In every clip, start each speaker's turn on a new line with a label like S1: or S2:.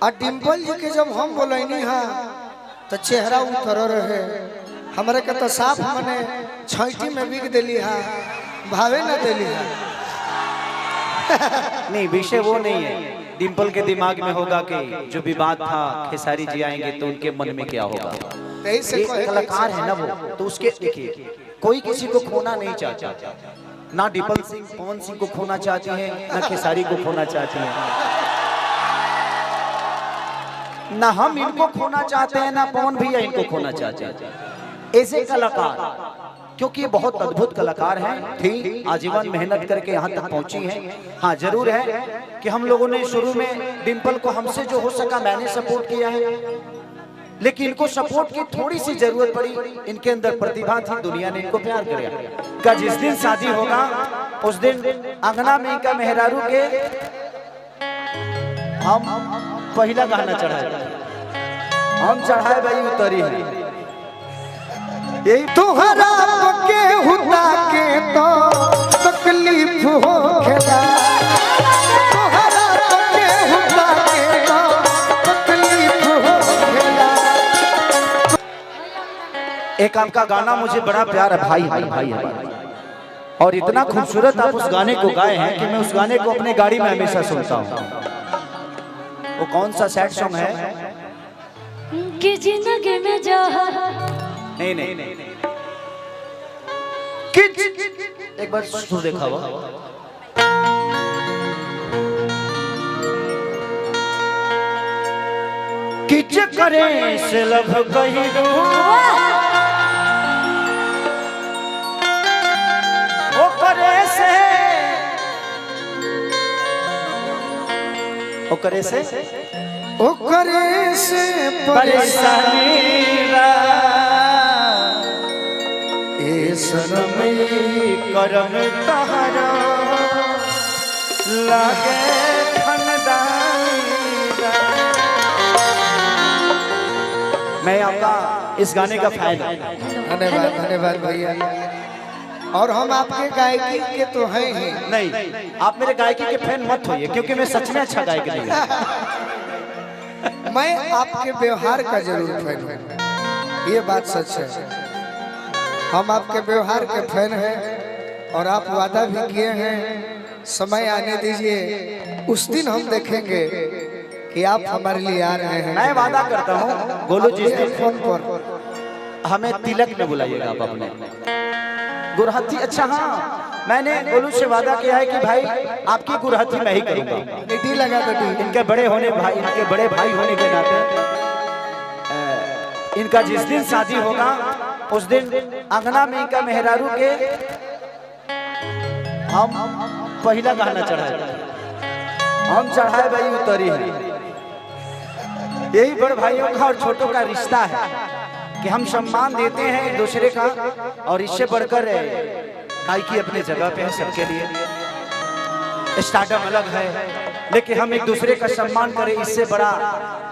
S1: आ डिम्पल जी के जब हम बोलनी हाँ तो चेहरा उतर रहे हमारे के तो साफ मने छैटी में बिक दिली हाँ भावे न दिली हाँ।
S2: नहीं विषय वो नहीं है। डिम्पल के दिमाग में होगा कि जो विवाद था खेसारी जी आएंगे तो उनके मन में क्या होगा। ये कलाकार है ना वो, तो उसके देखिए कोई किसी को खोना नहीं चाहता, ना डिम्पल सिंह पवन सिंह को खोना चाहते हैं ना खेसारी को खोना चाहते हैं, ना हम इनको खोना चाहते हैं ना पवन भैया इनको खोना चाहते हैं। ऐसे कलाकार क्योंकि ये बहुत अद्भुत कलाकार हैं, ठीक आजीवन मेहनत करके यहाँ तक पहुंची हैं। हाँ जरूर है कि हम लोगों ने शुरू में डिम्पल को हमसे जो हो सका मैंने सपोर्ट किया है, लेकिन इनको सपोर्ट की थोड़ी सी जरूरत पड़ी। इनके अंदर प्रतिभा थी, दुनिया ने इनको प्यार किया का। जिस दिन शादी होगा उस दिन अंगना में इनका मेहरारू के हम पहला गाना चढ़ाए, हम चढ़ाए भाई उतरी है
S1: यही तुहरा के हुदा के तो तकलीफ हो खेला, तुहरा के हुदा के तो तकलीफ हो खेला।
S2: एक आपका गाना मुझे बड़ा प्यार है भाई भाई भाई भाई, और इतना खूबसूरत आप उस गाने को गाए हैं कि मैं उस गाने को अपने गाड़ी में हमेशा सुनता हूँ। वो कौन सा सैड सॉन्ग है
S3: कि जिंदगी में जा
S2: नहीं नहीं नहीं एक बार सुर देखा हुआ किच करे से लभ कही दो ओ करे से ओ करे से
S1: ओ करे से
S2: परेशानी
S1: ए सनम
S2: करम तहरा लागे मैं आपका इस गाने का फैन हूं।
S1: धन्यवाद धन्यवाद भैया। और हम आपके गायकी के तो हैं ही
S2: नहीं, आप मेरे गायकी के फैन मत होइए क्योंकि मैं सच में अच्छा गायक नहीं हूं।
S1: मैं आपके व्यवहार का जरूर फैन हूँ, ये बात सच है। हम आपके व्यवहार के फैन हैं और आप वादा भी किए हैं, समय आने दीजिए उस दिन हम देखेंगे कि आप हमारे लिए आ रहे हैं।
S2: मैं वादा करता हूँ गोलू जिस दिन
S1: फोन पर
S2: हमें तिलक में बुलाइएगा आप अपने गुरहथी। अच्छा हाँ मैंने गोलू से वादा किया है कि भाई आपकी गुरहथी मैं ही करूँगा।
S1: नीति लगा दो
S2: इनके बड़े भाई होने के नाते इनका जिस दिन शादी होगा उस दिन अंगना में इनका मेहरारू के हम पहला गाना चढ़ाए, हम चढ़ाए भाई उतरी है। यही बड़े भाइयों का और छोटों का रिश्ता है कि हम सम्मान देते हैं एक दूसरे का, और इससे बढ़कर गायकी अपने जगह पे है सबके लिए, स्टार्टअप अलग है, लेकिन हम एक दूसरे का सम्मान करें इससे बड़ा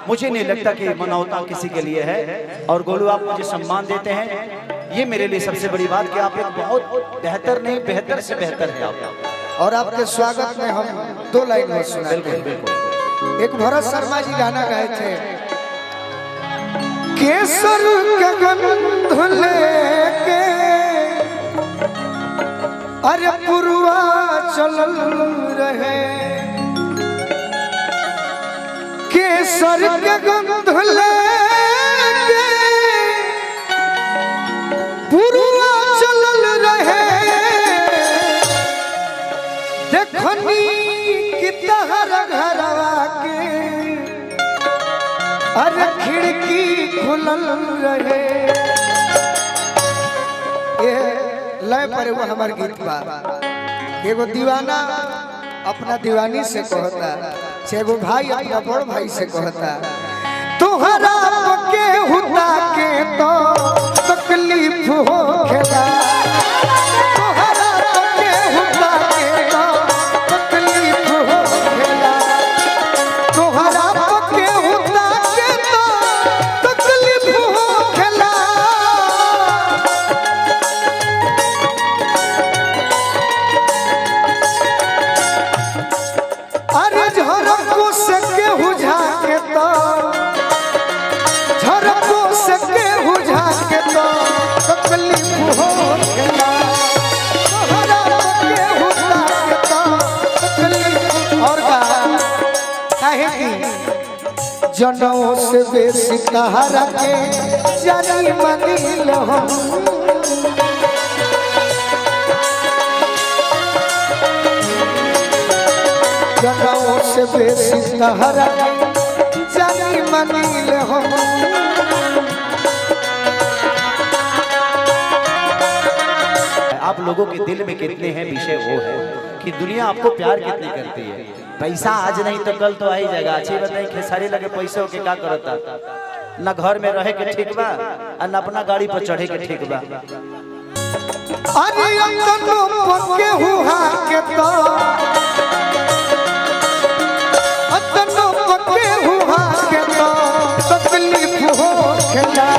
S2: मुझे नहीं लगता कि मनौता किसी के लिए है। और गोलू आप मुझे सम्मान देते हैं, ये मेरे लिए सबसे बड़ी बात कि आप एक बहुत बेहतर नहीं बेहतर से बेहतर है आप।
S1: और आपके स्वागत में हम दो लाइन में सुनाएंगे।
S2: बिल्कुल बिल्कुल।
S1: एक भरत शर्मा जी गाना गाए थे, केसर के गंध लेके अरे पुरवा चलल रहे, केसर के गंध लेके पुरवा चलल रहे, देखनी कि तहर घरवा के अरे खिड़की खुलल रहे। ये लय पर वो हमार गीत बा, एगो दीवाना अपना दीवानी से कहता, एगो भाई अपना बड़ भाई से कहता, तुहरा के हुदा के तो तकलीफ हो खेला, तुहरा के हुदा के तो तकलीफ हो खेला, तुहरा के हुदा के तो तकलीफ हो खेला। अरे झरको से जनों से बेसी तहरा के जानी मनील हम जनों से बेसी तहरा के जानी मनील हम
S2: आप लोगों के दिल में कितने हैं विषय वो है कि दुनिया आपको प्यार कितनी करती है। पैसा आज नहीं तो कल तो आ ही जाएगा। अच्छी बताई खेसारी लगे पैसे होके क्या करता, न घर में रहे के ठीक बा और न अपना गाड़ी पर चढ़े के ठीक बा।
S1: अरे अंगनो पके हुआ के तो अंगनो पके हुआ के तो तकलीफ हो खेला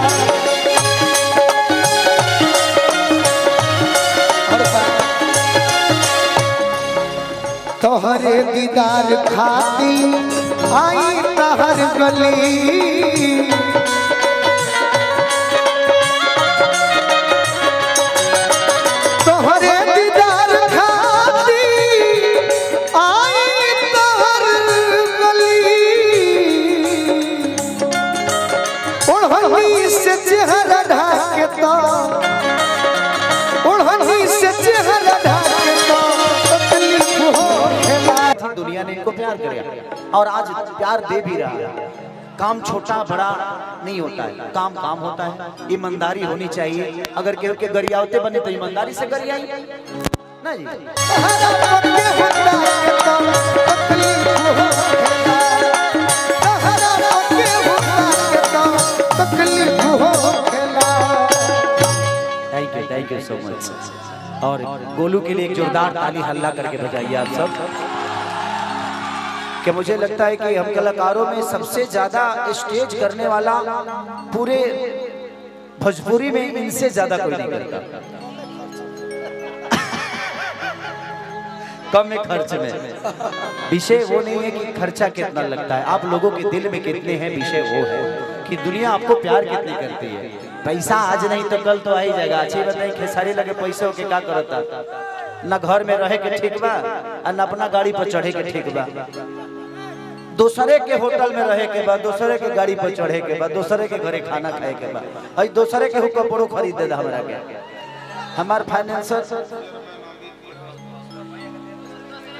S1: तोहरे दीदार खाती आई तहर गली तोहरे दीदार खाती आई तहर गली ओढ़नी से चेहरा ढाके तो ओढ़नी से चेहरा ढाके तो तकलीफ हो
S2: दुनिया ने इनको प्यार किया और आज प्यार दे भी रहा है। काम छोटा बड़ा नहीं होता है, काम काम होता है। ईमानदारी होनी चाहिए। अगर केहू के गरियावते बने तो ईमानदारी से गरियाई ना जी। Thank you so much. और गोलू के लिए एक जोरदार ताली हल्ला करके बजाइए आप सब। कि मुझे लगता है कि हम कलाकारों में सबसे ज्यादा स्टेज करने वाला पूरे भोजपुरी में इनसे ज्यादा कोई नहीं करता। कम में खर्च में। विषय वो नहीं है कि खर्चा कितना लगता है, आप लोगों के दिल में कितने हैं विषय वो है कि दुनिया आपको प्यार कितनी करती है। पैसा आज नहीं तो कल तो आ ही जाएगा। अच्छी बताई खेसारी लगे पैसे होके क्या करता, न घर में रहे के ठीक बा और न अपना गाड़ी पर चढ़े के ठीक बा। दूसरे के होटल में रहे के बाद, दूसरे के गाड़ी पर चढ़े के बाद, दूसरे के घरे खाना खाए के बाद, और दूसरे के कपड़ों खरीदे दा हमरा के। हमार फाइनेंसर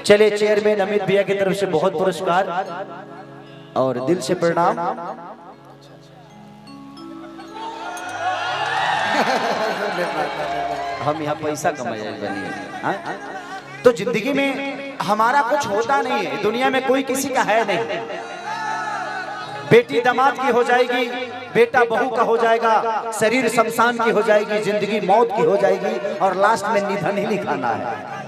S2: चले चेयरमैन अमित भैया की तरफ से बहुत पुरस्कार और दिल से प्रणाम। हम यहाँ पैसा कमाए बनी। तो जिंदगी में हमारा कुछ होता नहीं है, दुनिया में कोई किसी का है नहीं। बेटी दामाद की हो जाएगी, बेटा बहू का हो जाएगा, शरीर शमशान की हो जाएगी, जिंदगी मौत की हो जाएगी और लास्ट में निधन ही लिखाना है।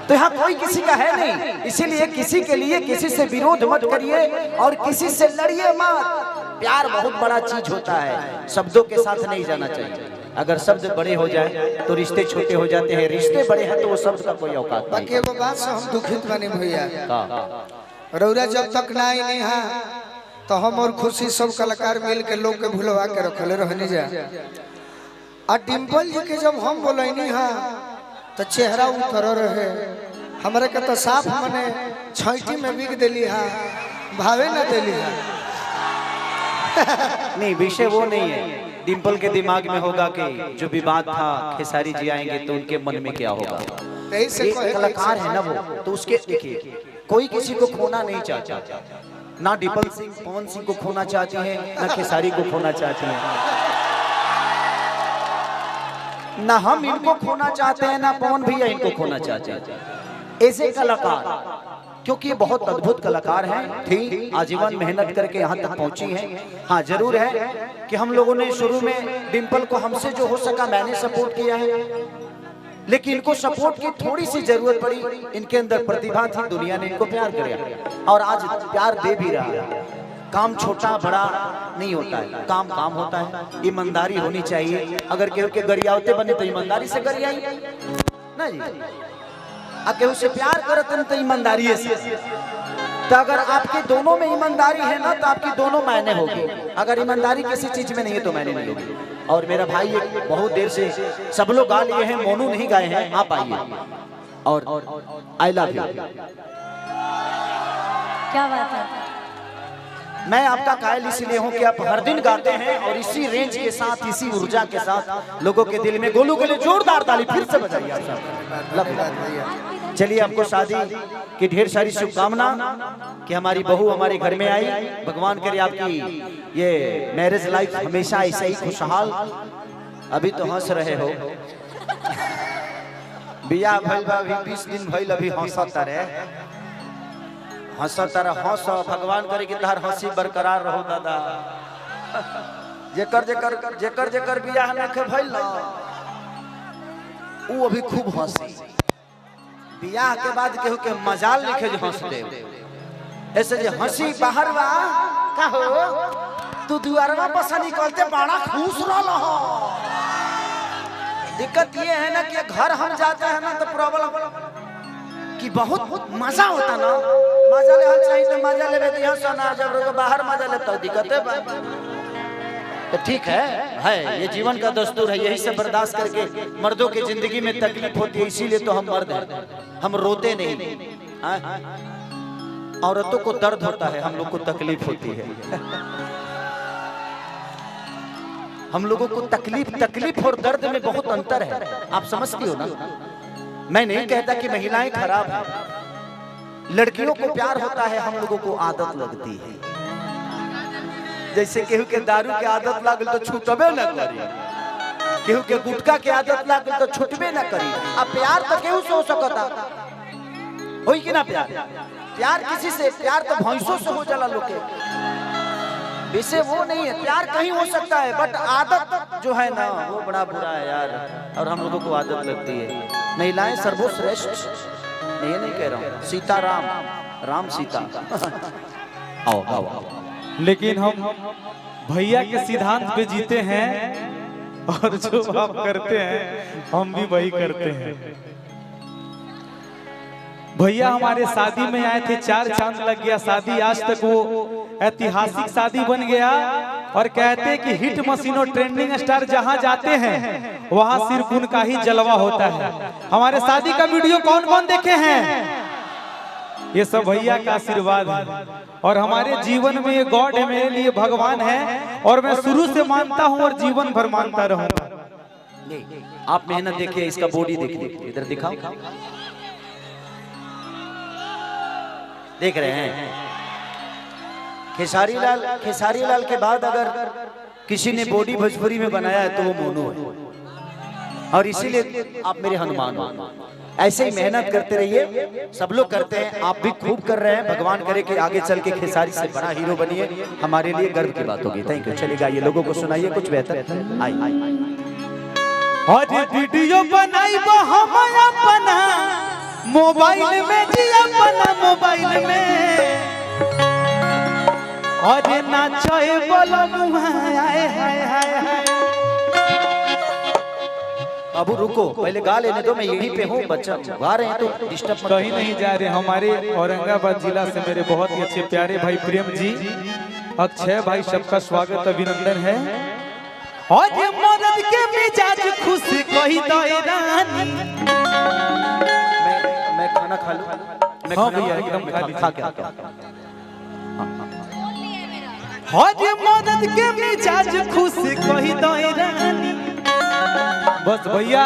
S2: तो यहाँ कोई किसी का है नहीं, इसीलिए किसी के लिए किसी से विरोध मत करिए और किसी से लड़िए मत। प्यार बहुत बड़ा चीज होता है, शब्दों के साथ नहीं जाना चाहिए। अगर शब्द बड़े हो जाए तो रिश्ते छोटे हो जाते हैं, रिश्ते बड़े हैं तो वो शब्द का कोई औकात नहीं।
S1: बाकी एगो बात से हम दुखित बने भैया, रौरा जब तक ना आई नहीं है तो हम और खुशी सब कलाकार मिल के लोग के भुलवा के रखले रहने जा। आ डिम्पल जी के जब हम बोलैनी है तो चेहरा उतर रहे, हमारे के तो साफ मने छैटी में बिक दिली है, भावे न दिली है।
S2: नहीं, विषय वो नहीं है। डिम्पल के दिमाग में होगा कि जो विवाद था खेसारी जी आएंगे तो उनके मन में क्या होगा। एक कलाकार है ना वो, तो उसके देखिए कोई किसी को खोना नहीं चाहता, ना डिम्पल सिंह पवन सिंह को खोना चाहते हैं, ना खेसारी को खोना चाहते हैं, ना हम इनको खोना चाहते हैं, ना पवन भैया इनको खोना चाहते हैं। ऐसे कलाकार, क्योंकि ये बहुत अद्भुत कलाकार हैं, थी आजीवन मेहनत करके यहाँ तक पहुंची हैं। हाँ जरूर है कि हम लोगों ने शुरू में डिम्पल को हमसे जो हो सका मैंने सपोर्ट किया है, लेकिन इनको सपोर्ट की थोड़ी सी जरूरत पड़ी। इनके अंदर प्रतिभा थी, दुनिया ने इनको प्यार किया और आज प्यार दे भी रहा है। काम छोटा बड़ा नहीं होता है, काम काम होता है। ईमानदारी होनी चाहिए। अगर केहू के गरियावते बने तो ईमानदारी से गरियाई ना जी। केहू से प्यार करते तो ईमानदारी से। तो अगर आपके दोनों में ईमानदारी है ना तो आपकी दोनों मायने होगी। अगर ईमानदारी किसी चीज में नहीं है तो मायने नहीं होगी। और मेरा भाई एक बहुत देर से सब लोग गा लिए हैं, मोनू नहीं गाए हैं, आप आइए और आई लव यू।
S3: क्या बात है।
S2: मैं आपका कायल इसलिए हूं कि आप हर दिन गाते हैं और इसी रेंज के साथ, इसी ऊर्जा के साथ लोगों के दिल में। गोलू के लिए जोरदार ताली फिर से बजाइए आप सब। चलिए, आपको शादी की ढेर सारी शुभकामना कि हमारी बहू हमारे घर में आई। भगवान करे आपकी ये मैरिज लाइफ हमेशा ऐसे ही खुशहाल। अभी तो हंस रहे हो, बियाह भइल बा अभी 20 दिन भइल, अभी हंसता रहे, हंसता रहे, हंस। भगवान करे कि तहार हंसी बरकरार रहो दादा। जेकर जेकर जेकर जेकर बियाह नखे भइल ना, वो अभी खूब हंसी। बियाह के बाद केहू के मजाल लिखे जो हंस दे, ऐसे जे हंसी बाहर बा का हो तू दुआरवा बस निकलते बड़ा खुश रहल हो। दिक्कत ये है ना कि घर हम जाते हैं ना तो प्रॉब्लम कि बहुत मजा होता ना, मजा ले हल चाहिए तो मजा ले बेटी हंसा ना, जब रोज बाहर मजा लेता दिक्कत है। तो ठीक है, ये जीवन का दस्तूर है, यही से बर्दाश्त करके मर्दों की जिंदगी में तकलीफ होती है, इसीलिए तो हम मर्द हैं, हम रोते नहीं। औरतों को दर्द होता है, हम लोग को तकलीफ होती है। हम लोगों को तकलीफ और दर्द में बहुत अंतर है, आप समझती हो ना। मैं नहीं कहता कि महिलाएं खराब हैं, लड़कियों को प्यार होता है, हम लोगों को आदत लगती है। जैसे केहू के दारू की आदत लागल तो छूटबे न करी, केहू के गुटखा की आदत लागल तो छूटबे न करी। अब प्यार तो केहू से हो सकता होई कि ना। प्यार किसी से, प्यार तो भैंसों से हो जाला लोग के, वैसे वो नहीं है। प्यार कहीं हो सकता है, बट आदत जो है ना वो बड़ा बुरा है यार, और हम लोगों को आदत लगती है। महिलाएं सर्वश्रेष्ठ, ये नहीं कह रहा हूँ, सीता राम, राम सीता। आओ आओ आओ।
S4: लेकिन हम भैया के सिद्धांत पे जीते हैं, और जो आप करते हैं हम भी वही करते हैं। भैया हमारे शादी में आए थे, 4 चांद लग गया शादी, आज तक वो ऐतिहासिक शादी बन गया। और कहते कि हिट मशीन और ट्रेंडिंग स्टार जहां जाते हैं वहां सिर्फ उनका ही जलवा होता है। हमारे शादी का वीडियो कौन कौन देखे हैं? ये सब भैया का आशीर्वाद है, और हमारे जीवन में ये गॉड है, मेरे लिए भगवान है, और मैं शुरू से मानता हूं और जीवन भर मानता रहूंगा।
S2: आप मेहनत देखिए, इसका बॉडी देखिए, इधर दिखाओ, देख रहे हैं। खेसारी लाल के बाद अगर किसी ने बॉडी भोजपुरी में बनाया है तो वो मोनू है, और इसीलिए आप मेरे हनुमान हो। ऐसे ही मेहनत करते रहिए, सब लोग करते हैं, आप भी खूब कर रहे हैं। भगवान करे कि आगे चल के खेसारी से बड़ा हीरो बनिए, हमारे लिए गर्व की बात होगी। Thank you. चलेगा, ये लोगों को सुनाइए कुछ बेहतर। आई
S4: और वीडियो बनाई हम अपना मोबाइल में जी, अपना मोबाइल में, और नाचे बोलम हाय हाय हाय।
S2: बाबू रुको, पहले गा लेने दो, मैं यहीं पे हूँ, बच्चा गा रहे हैं तो डिस्टर्ब मत
S4: कहीं नहीं जा रहे। हमारे औरंगाबाद जिला से मेरे बहुत ही अच्छे प्यारे भाई प्रेम जी, अक्षय भाई, सबका स्वागत अभिनंदन है। और ये मर्द के मिजाज खुश कही दो रानी।
S2: मैं खाना खा लूं?
S4: हाँ भैया, एकदम
S2: खा के आता।
S4: और ये मर्द के मिजाज खुश कही दो रानी। बस भैया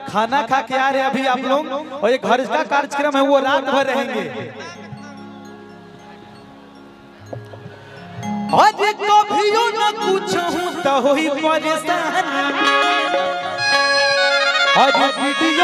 S4: खाना खा के आ रहे अभी आप लोग, और ये घर का कार्यक्रम है वो रात भर रहेंगे। आज कभियो न पूछूं तो होई परेशान, आज वीडियो